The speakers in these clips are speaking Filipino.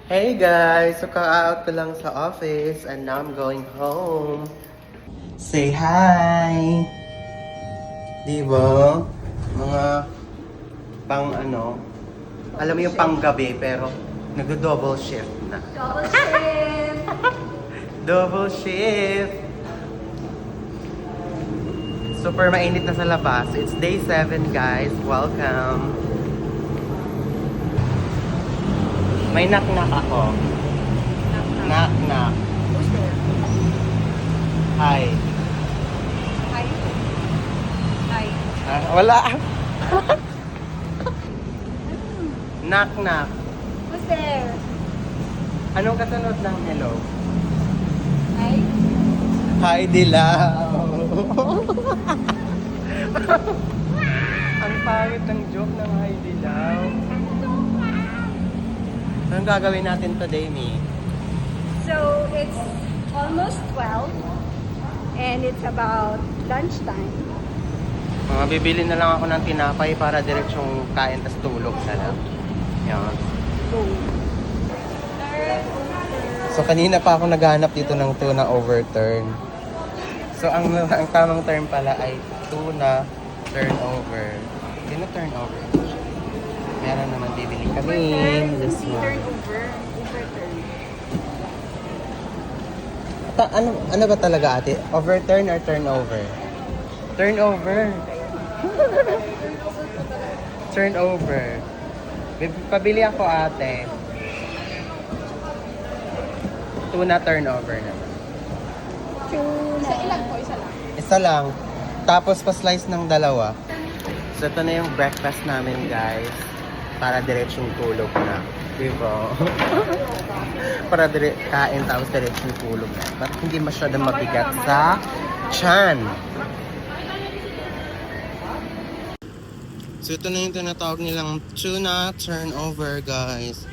Hey guys! So ka-out ko lang sa office and now I'm going home. Say hi! Diba? Mga pang ano, alam mo yung pang gabi pero nagdo-double shift na. Double shift! Double shift! Super mainit na sa labas. It's day 7 guys. Welcome! May knock-knock ako. Knock-knock. Who's there? Hi. Hi. Hi. Ah, wala. Knock-knock. Who's there? Anong kasunod ng hello? Hi. Hi, Dilaw. Ang pangit ng joke ng Hi, Dilaw. Anong gagawin natin today, Mi? So, it's almost 12 and it's about lunchtime. Bibili na lang ako ng tinapay para diretsong kain tas tulog na lang. Yan. Go. So kanina pa ako naghanap dito ng tuna overturn. So ang tamang term pala ay tuna turnover. Tuna turnover. Meron naman bibili kami. This one. Turnover. Overturn. Ano ba talaga ate? Overturn or turnover? Turnover. Turnover. Pabili ako ate. Tuna turnover naman. Tuna. Sa ilan po? Isa lang. Isa lang. Tapos pa-slice ng dalawa. So ito na yung breakfast namin guys. Para diretsong tulog na. Diba? Para kain tapos diretsong tulog na. Para hindi masyadong mabigat sa tiyan. So ito na yung tinatawag nilang tuna turnover guys.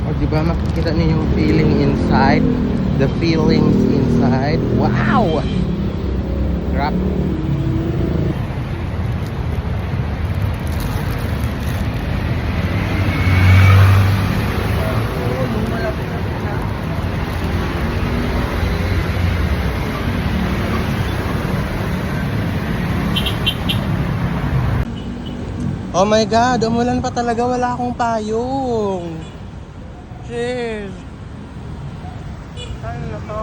O diba makikita niyo yung feeling inside? The feelings inside. Wow! Grab. Oh my God, umulan pa talaga. Wala akong payong. Cheers! Ano na to?